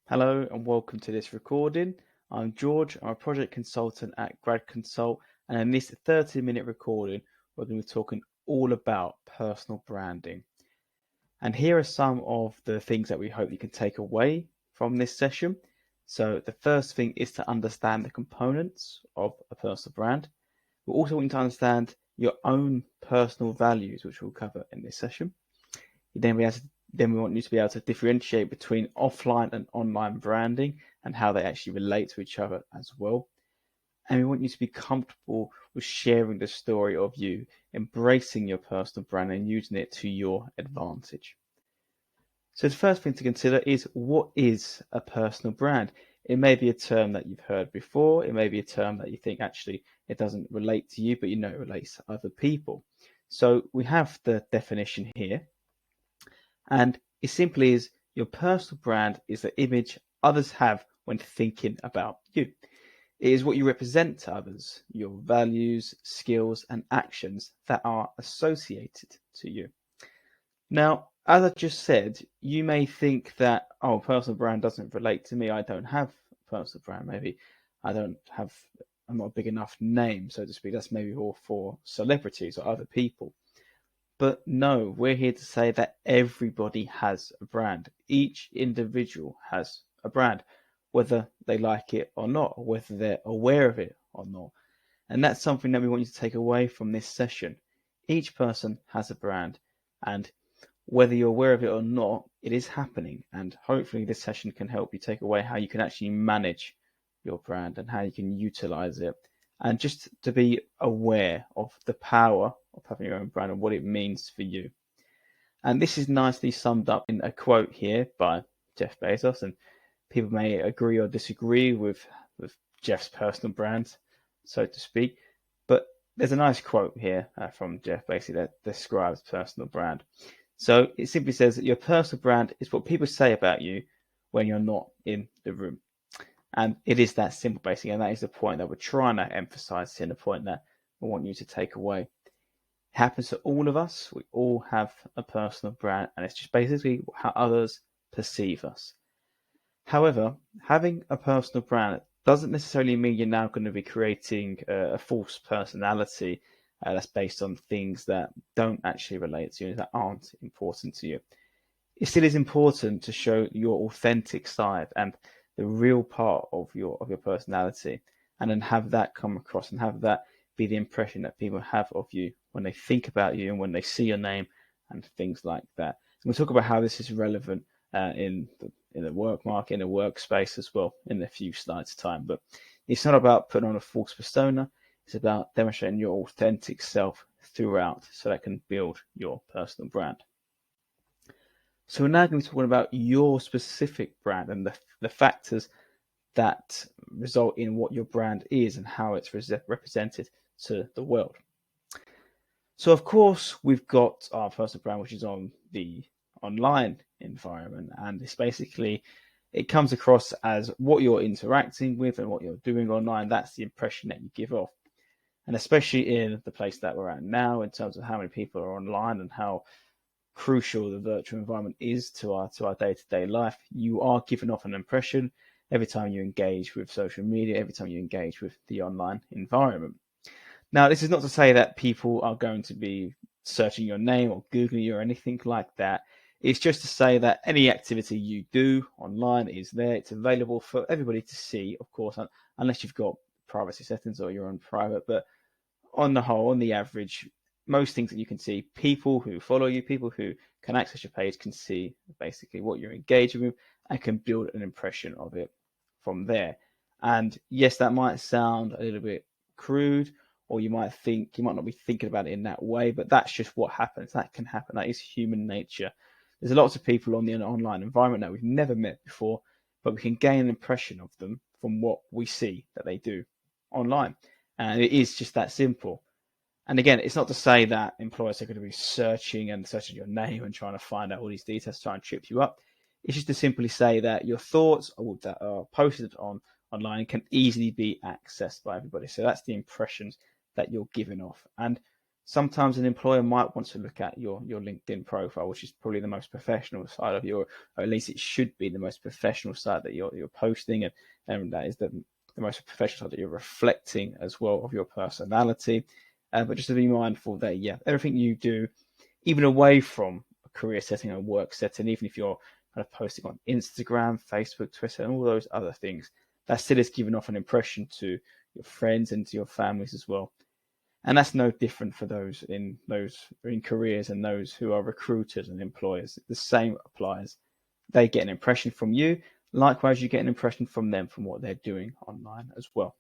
Hello and welcome to this recording. I'm George, I'm a project consultant at Grad Consult, and in this 30-minute recording, we're going to be talking all about personal branding. And here are some of the things that we hope you can take away from this session. So the first thing is to understand the components of a personal brand. We also want you to understand your own personal values, which we'll cover in this session. Then we want you to be able to differentiate between offline and online branding and how they actually relate to each other as well. And we want you to be comfortable with sharing the story of you, embracing your personal brand and using it to your advantage. So the first thing to consider is, what is a personal brand? It may be a term that you've heard before. It may be a term that you think actually it doesn't relate to you, but you know it relates to other people. So we have the definition here. And it simply is, your personal brand is the image others have when thinking about you. It is what you represent to others, your values, skills, and actions that are associated to you. Now, as I just said, you may think that, oh, personal brand doesn't relate to me. I don't have a personal brand. Maybe I'm not a big enough name, so to speak. That's maybe all for celebrities or other people. But no, we're here to say that everybody has a brand. Each individual has a brand, whether they like it or not, or whether they're aware of it or not. And that's something that we want you to take away from this session. Each person has a brand, and whether you're aware of it or not, it is happening. And hopefully this session can help you take away how you can actually manage your brand and how you can utilize it, and just to be aware of the power of having your own brand and what it means for you. And this is nicely summed up in a quote here by Jeff Bezos, and people may agree or disagree with Jeff's personal brand, so to speak, but there's a nice quote here from Jeff basically that describes personal brand. So it simply says that your personal brand is what people say about you when you're not in the room. And it is that simple, basically, and that is the point that we're trying to emphasize here, the point that we want you to take away. It happens to all of us. We all have a personal brand, and it's just basically how others perceive us. However, having a personal brand doesn't necessarily mean you're now going to be creating a false personality that's based on things that don't actually relate to you, that aren't important to you. It still is important to show your authentic side and the real part of your personality, and then have that come across and have that be the impression that people have of you when they think about you and when they see your name and things like that. So we'll talk about how this is relevant in the work market, in the workspace as well, in a few slides time. But it's not about putting on a false persona. It's about demonstrating your authentic self throughout, so that can build your personal brand. So we're now going to be talking about your specific brand and the factors that result in what your brand is and how it's represented to the world. So of course, we've got our personal brand, which is on the online environment, and it's basically, it comes across as what you're interacting with and what you're doing online. That's the impression that you give off. And especially in the place that we're at now, in terms of how many people are online and how crucial the virtual environment is to our day-to-day life, you are giving off an impression every time you engage with social media, every time you engage with the online environment. Now, this is not to say that people are going to be searching your name or Googling you or anything like that. It's just to say that any activity you do online is there. It's available for everybody to see, of course, unless you've got privacy settings or you're on private. But on the whole, on the average, most things that you can see, people who follow you, people who can access your page can see basically what you're engaging with and can build an impression of it from there. And yes, that might sound a little bit crude, or you might not be thinking about it in that way, but that's just what happens. That can happen. That is human nature. There's lots of people on the online environment that we've never met before, but we can gain an impression of them from what we see that they do online. And it is just that simple. And again, it's not to say that employers are going to be searching your name and trying to find out all these details to try and trip you up. It's just to simply say that your thoughts that are posted online can easily be accessed by everybody. So that's the impressions that you're giving off. And Sometimes an employer might want to look at your LinkedIn profile, which is probably the most professional side of your, or at least it should be the most professional side that you're posting, and that is the most professional side that you're reflecting as well of your personality. But just to be mindful that, yeah, everything you do, even away from a career setting and work setting, even if you're kind of posting on Instagram, Facebook, Twitter, and all those other things, that still is giving off an impression to your friends and to your families as well. And that's no different for those in careers and those who are recruiters and employers. The same applies. They get an impression from you. Likewise, you get an impression from them from what they're doing online as well.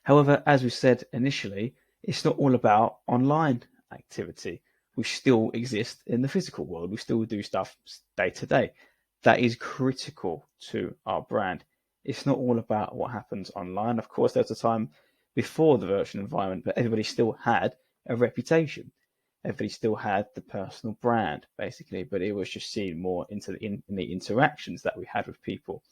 However, as we said initially, it's not all about online activity. We still exist in the physical world. We still do stuff day to day. That is critical to our brand. It's not all about what happens online. Of course, there's a time before the virtual environment, but everybody still had a reputation. Everybody still had the personal brand, basically, but it was just seen more into in the interactions that we had with people.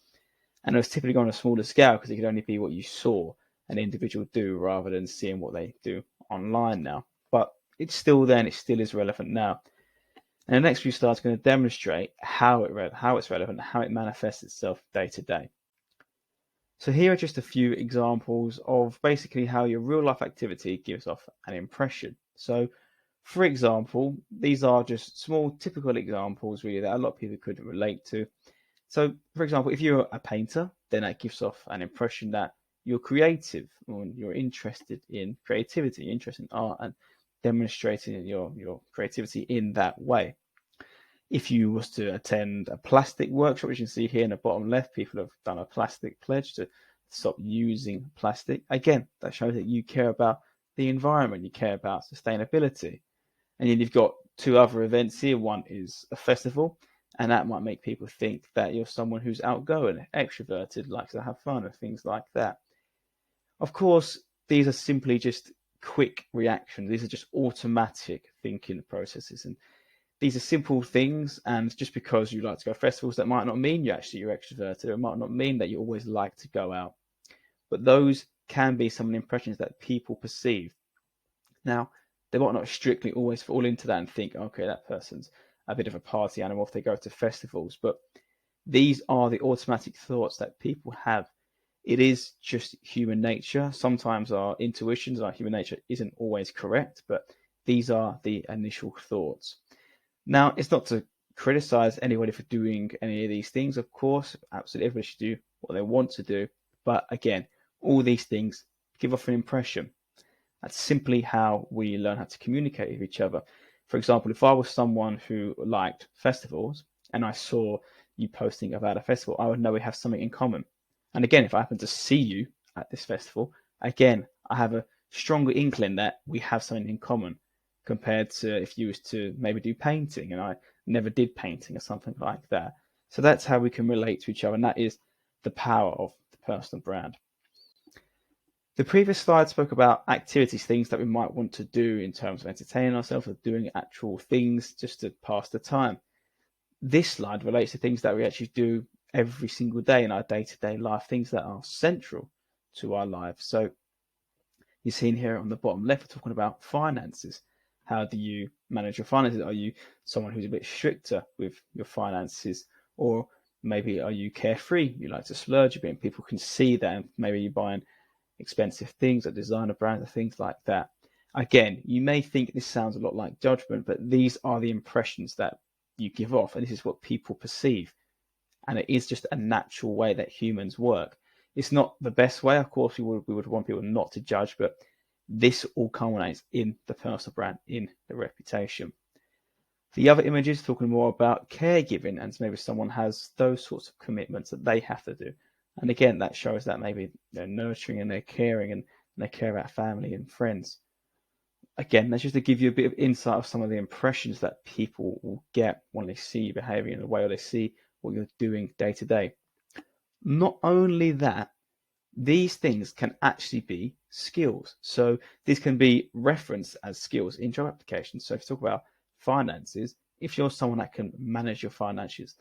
And it was typically on a smaller scale because it could only be what you saw an individual do rather than seeing what they do online now. But it's still there and it still is relevant now. And the next few slides are going to demonstrate how it's relevant, how it manifests itself day to day. So here are just a few examples of basically how your real life activity gives off an impression. So for example, these are just small typical examples really that a lot of people could relate to. So for example, if you're a painter, then that gives off an impression that you're creative or you're interested in creativity, you're interested in art and demonstrating your creativity in that way. If you was to attend a plastic workshop, which you can see here in the bottom left, people have done a plastic pledge to stop using plastic. Again, that shows that you care about the environment, you care about sustainability. And then you've got two other events here. One is a festival, and that might make people think that you're someone who's outgoing, extroverted, likes to have fun, and things like that. Of course, these are simply just quick reactions. These are just automatic thinking processes. And these are simple things, and just because you like to go to festivals, that might not mean you're extroverted. It might not mean that you always like to go out. But those can be some of the impressions that people perceive. Now, they might not strictly always fall into that and think, okay, that person's a bit of a party animal if they go to festivals. But these are the automatic thoughts that people have. It is just human nature. Sometimes our intuitions, our human nature isn't always correct, but these are the initial thoughts. Now, it's not to criticize anybody for doing any of these things. Of course, absolutely everybody should do what they want to do. But again, all these things give off an impression. That's simply how we learn how to communicate with each other. For example, if I was someone who liked festivals and I saw you posting about a festival, I would know we have something in common. And again, if I happen to see you at this festival, again, I have a stronger inkling that we have something in common compared to if you was to maybe do painting and I never did painting or something like that. So that's how we can relate to each other, and that is the power of the personal brand. The previous slide spoke about activities, things that we might want to do in terms of entertaining ourselves or doing actual things just to pass the time. This slide relates to things that we actually do every single day in our day-to-day life, things that are central to our lives. So you're seeing here on the bottom left, we're talking about finances. How do you manage your finances? Are you someone who's a bit stricter with your finances? Or maybe are you carefree? You like to splurge a bit and people can see that, and maybe you're buying expensive things or designer brands or things like that. Again, you may think this sounds a lot like judgment, but these are the impressions that you give off, and this is what people perceive. And it is just a natural way that humans work. It's not the best way, of course. We would want people not to judge, but this all culminates in the personal brand, in the reputation. The other images talking more about caregiving, and maybe someone has those sorts of commitments that they have to do. And again, that shows that maybe they're nurturing and they're caring and they care about family and friends. Again, that's just to give you a bit of insight of some of the impressions that people will get when they see you behaving in a way, or they see what you're doing day to day. Not only that, these things can actually be skills. So these can be referenced as skills in job applications. So if you talk about finances, if you're someone that can manage your finances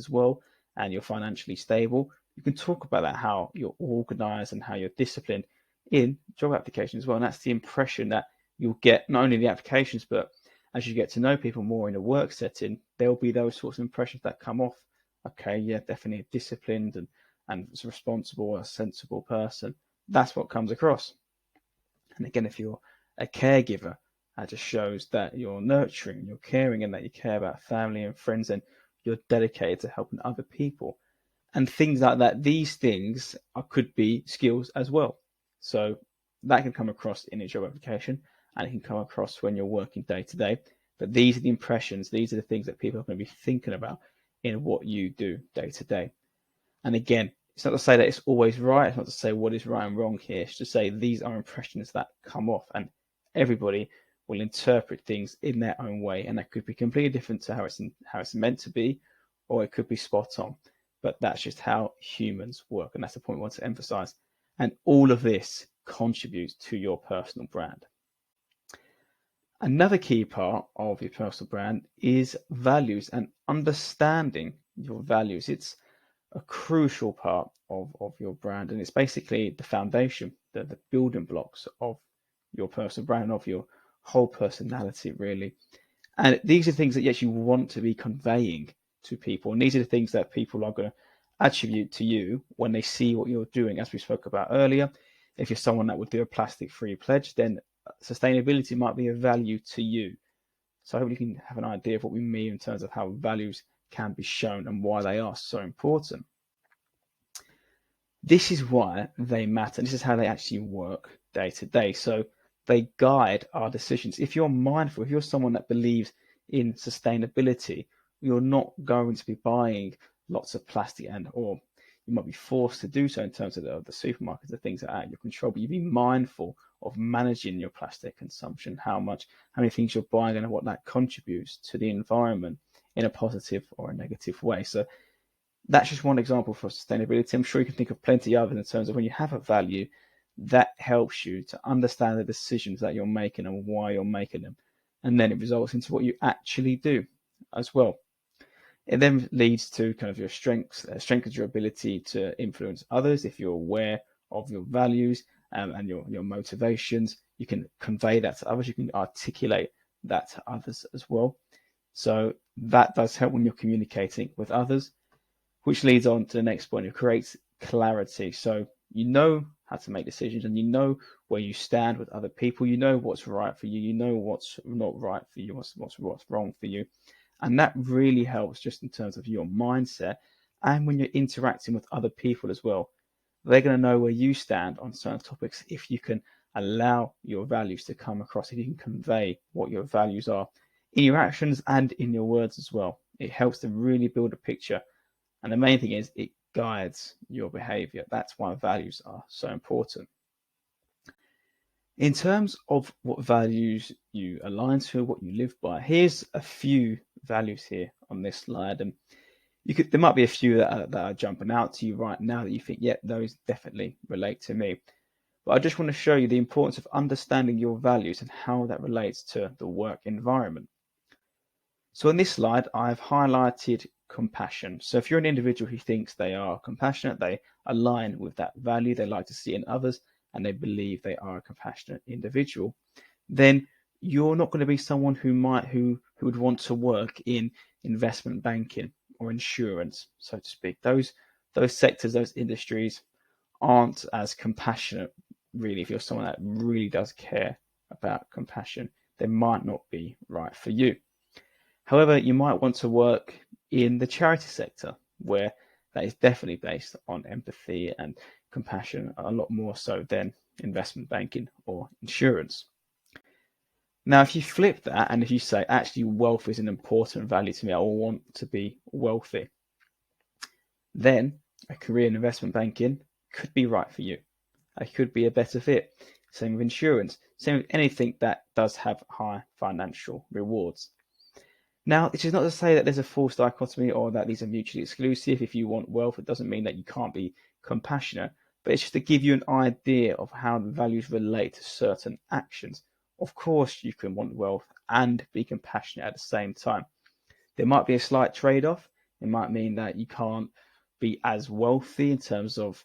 well and you're financially stable, you can talk about that, how you're organized and how you're disciplined in job applications as well. And that's the impression that you'll get not only the applications, but as you get to know people more in a work setting, there'll be those sorts of impressions that come off. Okay, yeah, definitely a disciplined and responsible, a sensible person. That's what comes across. And again, if you're a caregiver, that just shows that you're nurturing, you're caring, and that you care about family and friends, and you're dedicated to helping other people. And things like that. These things could be skills as well. So that can come across in a job application, and it can come across when you're working day to day. But these are the impressions, these are the things that people are going to be thinking about in what you do day to day. And again, it's not to say that it's always right. It's not to say what is right and wrong here. It's to say these are impressions that come off, and everybody will interpret things in their own way, and that could be completely different to how it's meant to be, or it could be spot on. But that's just how humans work, and that's the point we want to emphasize. And all of this contributes to your personal brand. Another key part of your personal brand is values and understanding your values. It's a crucial part of your brand, and it's basically the foundation, the building blocks of your personal brand, of your whole personality, really. And these are things that you actually want to be conveying to people, and these are the things that people are going to attribute to you when they see what you're doing. As we spoke about earlier, if you're someone that would do a plastic-free pledge, then sustainability might be a value to you. So I hope you can have an idea of what we mean in terms of how values can be shown and why they are so important. This is why they matter. This is how they actually work day to day. So they guide our decisions. If you're mindful, if you're someone that believes in sustainability, you're not going to be buying lots of plastic, or you might be forced to do so in terms of the supermarkets, the things that are out of your control, but you'd be mindful of managing your plastic consumption, how many things you're buying and what that contributes to the environment in a positive or a negative way. So that's just one example for sustainability. I'm sure you can think of plenty others in terms of when you have a value that helps you to understand the decisions that you're making and why you're making them. And then it results into what you actually do as well. It then leads to kind of your strengths, strengthens your ability to influence others. If you're aware of your values and your motivations, you can convey that to others. You can articulate that to others as well. So that does help when you're communicating with others, which leads on to the next point. It creates clarity. So you know how to make decisions, and you know where you stand with other people. You know what's right for you. You know what's not right for you, what's wrong for you. And that really helps just in terms of your mindset. And when you're interacting with other people as well, they're going to know where you stand on certain topics if you can allow your values to come across, if you can convey what your values are in your actions and in your words as well. It helps to really build a picture. And the main thing is it guides your behavior. That's why values are so important. In terms of what values you align to, what you live by, here's a few values here on this slide. And there might be a few that are jumping out to you right now that you think, yeah, those definitely relate to me. But I just want to show you the importance of understanding your values and how that relates to the work environment. So on this slide, I've highlighted compassion. So if you're an individual who thinks they are compassionate, they align with that value, they like to see in others, and they believe they are a compassionate individual, then you're not going to be someone who would want to work in investment banking or insurance, so to speak. Those sectors, those industries aren't as compassionate, really. If you're someone that really does care about compassion, they might not be right for you. However, you might want to work in the charity sector, where that is definitely based on empathy and compassion, a lot more so than investment banking or insurance. Now, if you flip that and if you say, actually, wealth is an important value to me, I will want to be wealthy, then a career in investment banking could be right for you. It could be a better fit. Same with insurance, same with anything that does have high financial rewards. Now, this is not to say that there's a false dichotomy or that these are mutually exclusive. If you want wealth, it doesn't mean that you can't be compassionate, but it's just to give you an idea of how the values relate to certain actions. Of course, you can want wealth and be compassionate at the same time. There might be a slight trade-off. It might mean that you can't be as wealthy in terms of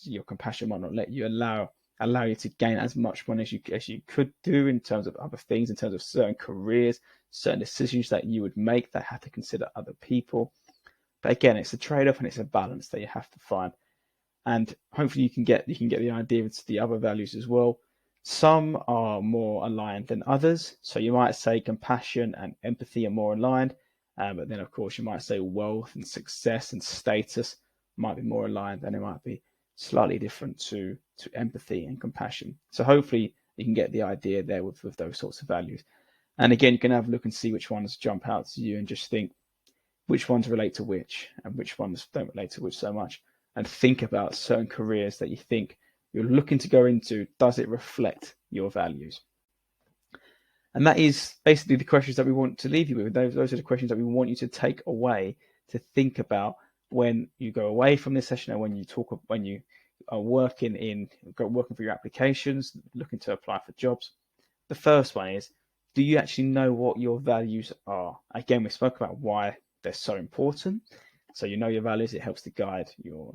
your compassion might not let you allow allow you to gain as much money as you could do in terms of other things, in terms of certain careers, certain decisions that you would make that have to consider other people. But again, it's a trade-off and it's a balance that you have to find. And hopefully you can get the idea of the other values as well. Some are more aligned than others. So you might say compassion and empathy are more aligned, but then of course you might say wealth and success and status might be more aligned, and it might be slightly different to empathy and compassion. So hopefully you can get the idea there with those sorts of values. And again, you can have a look and see which ones jump out to you and just think which ones relate to which and which ones don't relate to which so much. And think about certain careers that you think you're looking to go into. Does it reflect your values? And that is basically the questions that we want to leave you with. Those are the questions that we want you to take away to think about when you go away from this session, and when you are working for your applications, looking to apply for jobs. The first one is, do you actually know what your values are? Again, we spoke about why they're so important. So you know your values, it helps to guide your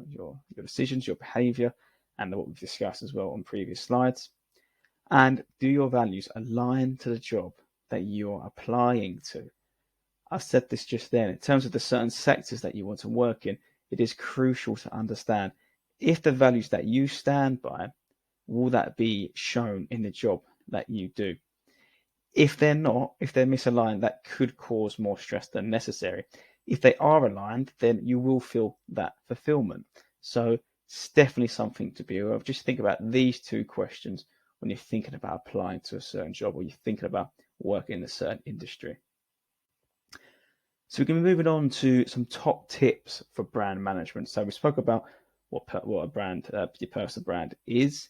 decisions, your behavior, and what we've discussed as well on previous slides. And do your values align to the job that you're applying to? I said this just then. In terms of the certain sectors that you want to work in, it is crucial to understand if the values that you stand by, will that be shown in the job that you do? If they're not, if they're misaligned, that could cause more stress than necessary. If they are aligned, then you will feel that fulfillment. So it's definitely something to be aware of. Just think about these two questions when you're thinking about applying to a certain job, or you're thinking about working in a certain industry. So we're going to be moving on to some top tips for brand management. So we spoke about what a brand, your personal brand is,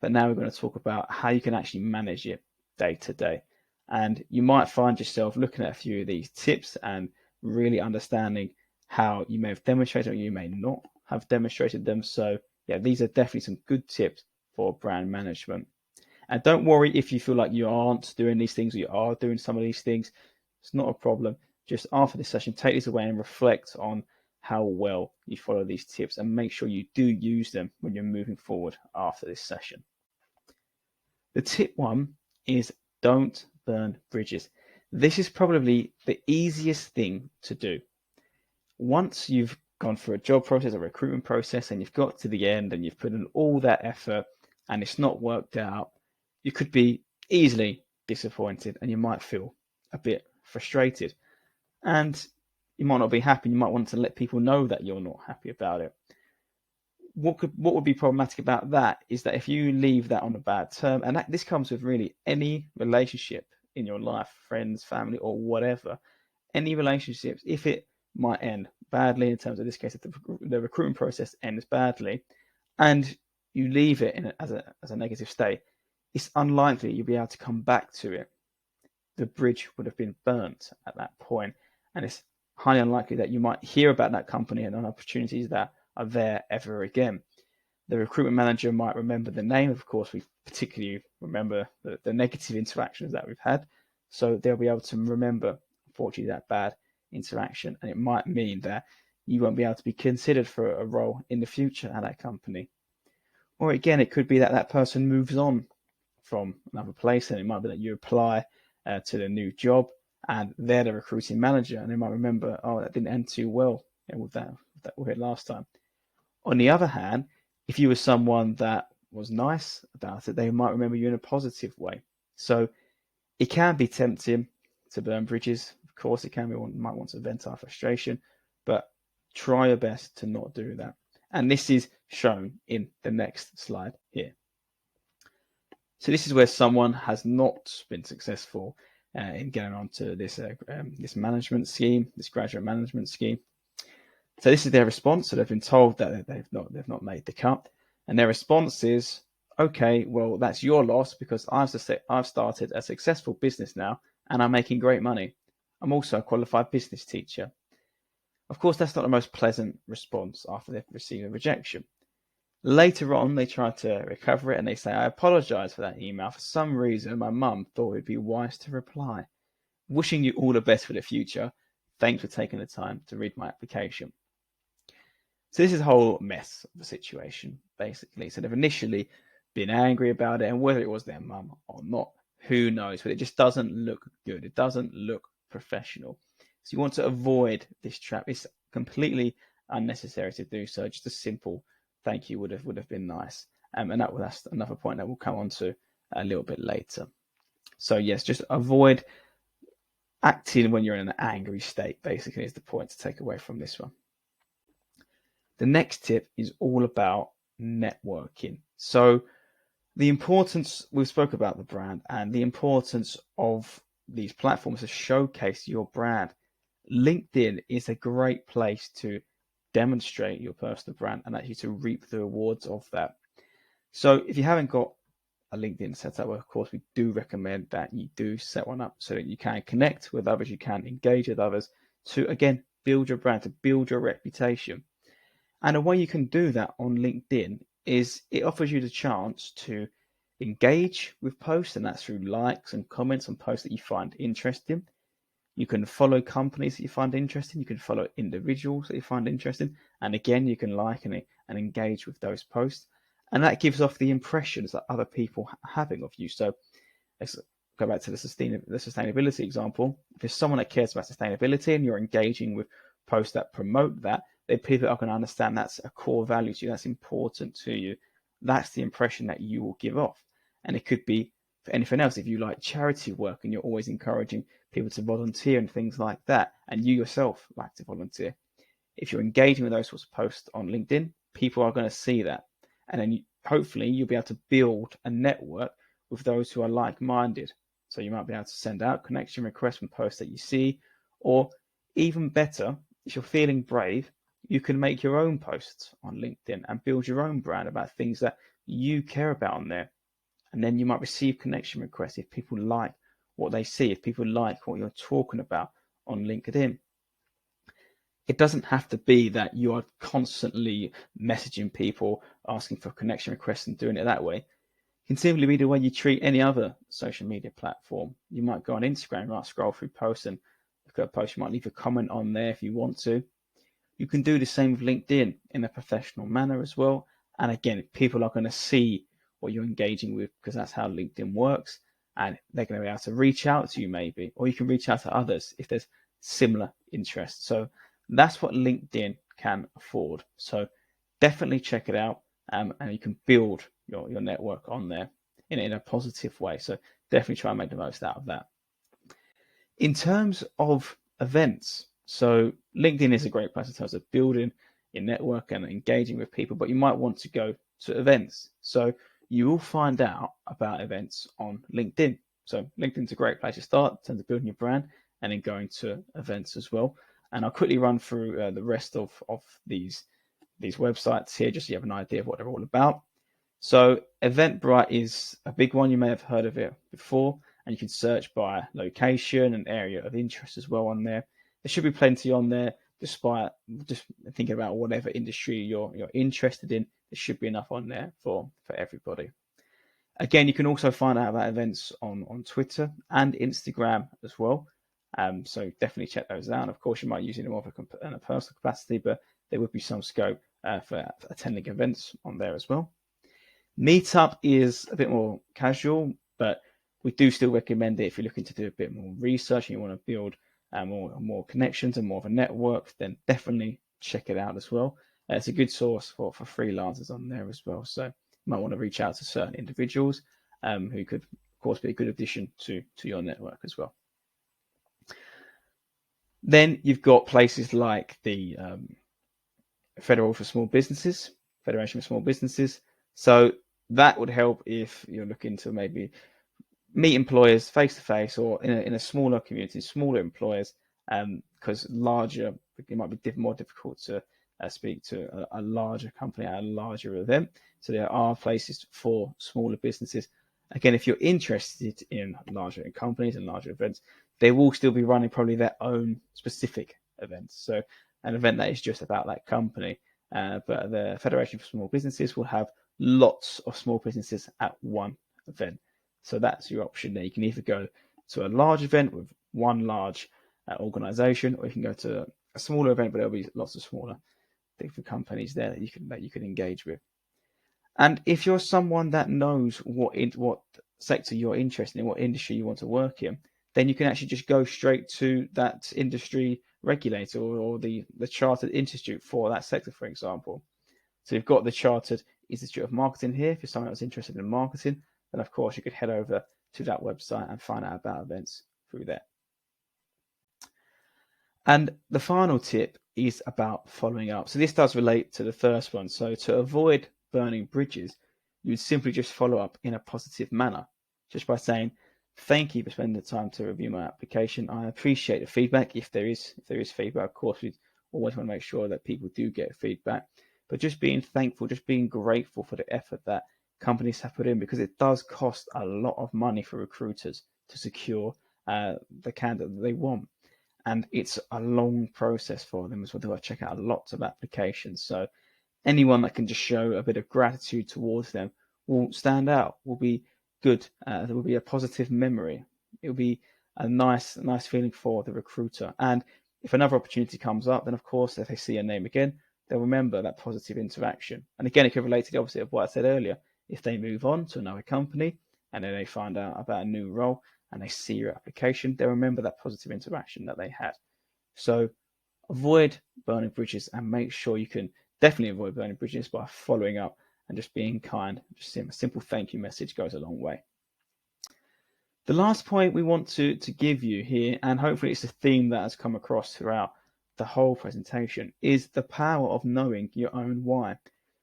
but now we're going to talk about how you can actually manage it day to day. And you might find yourself looking at a few of these tips and really understanding how you may have demonstrated or you may not have demonstrated them. So yeah, these are definitely some good tips for brand management. And don't worry if you feel like you aren't doing these things or you are doing some of these things. It's not a problem. Just after this session, take this away and reflect on how well you follow these tips, and make sure you do use them when you're moving forward after this session. The tip one is don't burn bridges. This is probably the easiest thing to do. Once you've gone through a job process, a recruitment process, and you've got to the end and you've put in all that effort and it's not worked out, you could be easily disappointed and you might feel a bit frustrated. And you might not be happy. You might want to let people know that you're not happy about it. What would be problematic about that is that if you leave that on a bad term, and this comes with really any relationship in your life, friends, family, or whatever, any relationships, if it might end badly, in terms of this case, if the recruitment process ends badly, and you leave it as a negative state, it's unlikely you'll be able to come back to it. The bridge would have been burnt at that point, and it's highly unlikely that you might hear about that company and on opportunities that are there ever again. The recruitment manager might remember the name. Of course, we particularly remember the negative interactions that we've had. So they'll be able to remember, unfortunately, that bad interaction. And it might mean that you won't be able to be considered for a role in the future at that company. Or again, it could be that that person moves on from another place, and it might be that you apply to the new job and they're the recruiting manager, and they might remember, oh, that didn't end too well with that we had last time. On the other hand, if you were someone that was nice about it, they might remember you in a positive way. So it can be tempting to burn bridges. Of course, it can be. One might want to vent our frustration, but try your best to not do that. And this is shown in the next slide here. So this is where someone has not been successful in getting onto this management scheme, this graduate management scheme. So this is their response. So they've been told that they've not made the cut, and their response is, okay, well, that's your loss, because I've started a successful business now and I'm making great money. I'm also a qualified business teacher. Of course, that's not the most pleasant response after they've received a rejection. Later on, they try to recover it and they say, I apologize for that email. For some reason, my mum thought it would be wise to reply. Wishing you all the best for the future. Thanks for taking the time to read my application. So this is a whole mess of a situation, basically. So they've initially been angry about it, and whether it was their mum or not, who knows? But it just doesn't look good. It doesn't look professional. So you want to avoid this trap. It's completely unnecessary to do so. Just a simple thank you would have been nice. And that's another point that we'll come on to a little bit later. So yes, just avoid acting when you're in an angry state, basically, is the point to take away from this one. The next tip is all about networking. So the importance, we spoke about the brand and the importance of these platforms to showcase your brand. LinkedIn is a great place to demonstrate your personal brand and actually to reap the rewards of that. So if you haven't got a LinkedIn set up, of course, we do recommend that you do set one up so that you can connect with others, you can engage with others to, again, build your brand, to build your reputation. And a way you can do that on LinkedIn is it offers you the chance to engage with posts, and that's through likes and comments on posts that you find interesting. You can follow companies that you find interesting. You can follow individuals that you find interesting. And again, you can like and engage with those posts. And that gives off the impressions that other people are having of you. So let's go back to the sustainability example. If there's someone that cares about sustainability and you're engaging with posts that promote that, then people are going to understand that's a core value to you, that's important to you. That's the impression that you will give off. And it could be for anything else. If you like charity work and you're always encouraging people to volunteer and things like that, and you yourself like to volunteer, if you're engaging with those sorts of posts on LinkedIn, people are going to see that. And then hopefully you'll be able to build a network with those who are like-minded. So you might be able to send out connection requests from posts that you see, or even better, if you're feeling brave, you can make your own posts on LinkedIn and build your own brand about things that you care about on there. And then you might receive connection requests if people like what they see, if people like what you're talking about on LinkedIn. It doesn't have to be that you are constantly messaging people, asking for connection requests and doing it that way. It can simply be the way you treat any other social media platform. You might go on Instagram, you might scroll through posts and look at a post, you might leave a comment on there if you want to. You can do the same with LinkedIn in a professional manner as well. And again, people are going to see what you're engaging with because that's how LinkedIn works. And they're going to be able to reach out to you maybe, or you can reach out to others if there's similar interests. So that's what LinkedIn can afford. So definitely check it out, and you can build your network on there in a positive way. So definitely try and make the most out of that. In terms of events, so LinkedIn is a great place in terms of building your network and engaging with people, but you might want to go to events. So you will find out about events on LinkedIn. So LinkedIn's a great place to start in terms of building your brand and then going to events as well. And I'll quickly run through the rest of these websites here just so you have an idea of what they're all about. So Eventbrite is a big one. You may have heard of it before, and you can search by location and area of interest as well on there. There should be plenty on there, despite just thinking about whatever industry you're interested in. There should be enough on there for everybody. Again, you can also find out about events on Twitter and Instagram as well. So definitely check those out. And of course, you might use it more in a personal capacity, but there would be some scope for attending events on there as well. Meetup is a bit more casual, but we do still recommend it if you're looking to do a bit more research and you want to build more connections and more of a network, then definitely check it out as well. It's a good source for freelancers on there as well. So you might want to reach out to certain individuals who could, of course, be a good addition to your network as well. Then you've got places like the Federation for Small Businesses. So that would help if you're looking to maybe meet employers face to face or in a smaller community, smaller employers, because larger, it might be more difficult to speak to a larger company at a larger event. So there are places for smaller businesses. Again, if you're interested in larger companies and larger events, they will still be running probably their own specific events. So an event that is just about that company. But the Federation for Small Businesses will have lots of small businesses at one event. So that's your option there. You can either go to a large event with one large organization, or you can go to a smaller event, but there'll be lots of smaller different companies there that you can engage with. And if you're someone that knows what sector you're interested in, what industry you want to work in, then you can actually just go straight to that industry regulator or the Chartered Institute for that sector, for example. So you've got the Chartered Institute of Marketing here. If you're someone that's interested in marketing, then of course you could head over to that website and find out about events through there. And the final tip is about following up. So this does relate to the first one. So to avoid burning bridges, you'd simply just follow up in a positive manner, just by saying, thank you for spending the time to review my application. I appreciate the feedback. If there is feedback, of course, we always want to make sure that people do get feedback. But just being thankful, just being grateful for the effort that companies have put in, because it does cost a lot of money for recruiters to secure the candidate that they want. And it's a long process for them as well. They've got to check out lots of applications. So anyone that can just show a bit of gratitude towards them will stand out, will be good. There will be a positive memory. It will be a nice feeling for the recruiter. And if another opportunity comes up, then of course, if they see a name again, they'll remember that positive interaction. And again, it could relate to the opposite of what I said earlier. If they move on to another company and then they find out about a new role and they see your application, they'll remember that positive interaction that they had. So avoid burning bridges and make sure you can definitely avoid burning bridges by following up and just being kind. Just a simple thank you message goes a long way. The last point we want to give you here, and hopefully it's a theme that has come across throughout the whole presentation, is the power of knowing your own why.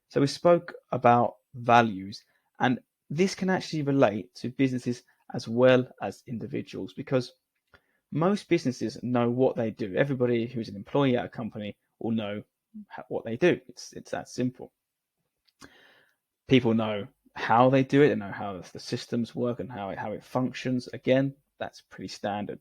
So we spoke about values, and this can actually relate to businesses as well as individuals, because most businesses know what they do. Everybody who's an employee at a company will know what they do. It's that simple. People know how they do it, they know how the systems work and how it functions. Again, that's pretty standard.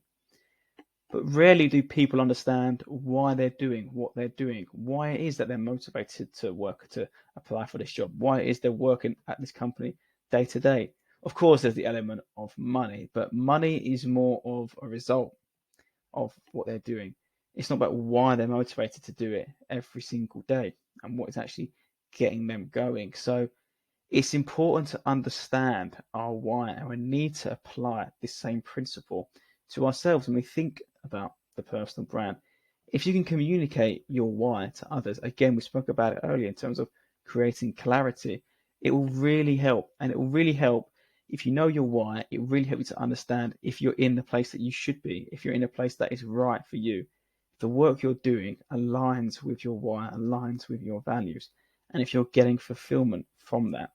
But rarely do people understand why they're doing what they're doing, why it is that they're motivated to work, to apply for this job, why it is they're working at this company day to day. Of course, there's the element of money, but money is more of a result of what they're doing. It's not about why they're motivated to do it every single day and what is actually getting them going. So it's important to understand our why, and we need to apply this same principle to ourselves when we think about the personal brand. If you can communicate your why to others, again, we spoke about it earlier in terms of creating clarity, it will really help. And it will really help if you know your why. It will really help you to understand if you're in the place that you should be, if you're in a place that is right for you, if the work you're doing aligns with your why, aligns with your values, and if you're getting fulfillment from that.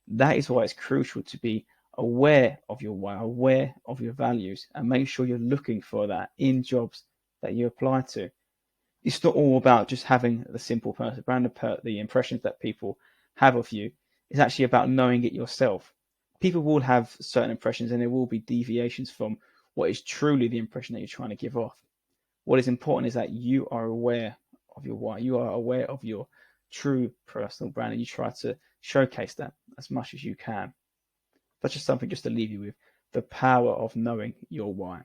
That is why it's crucial to be aware of your why, aware of your values, and make sure you're looking for that in jobs that you apply to. It's not all about just having the simple personal brand, the impressions that people have of you. It's actually about knowing it yourself. People will have certain impressions and there will be deviations from what is truly the impression that you're trying to give off. What is important is that you are aware of your why, you are aware of your true personal brand, and you try to showcase that as much as you can. That's just something just to leave you with, the power of knowing your why.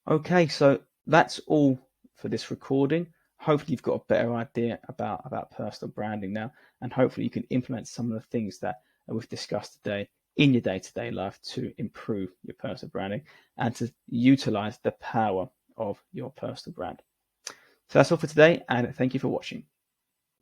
Okay, so that's all for this recording. Hopefully you've got a better idea about personal branding now, and hopefully you can implement some of the things that we've discussed today in your day-to-day life to improve your personal branding and to utilize the power of your personal brand. So that's all for today, and thank you for watching.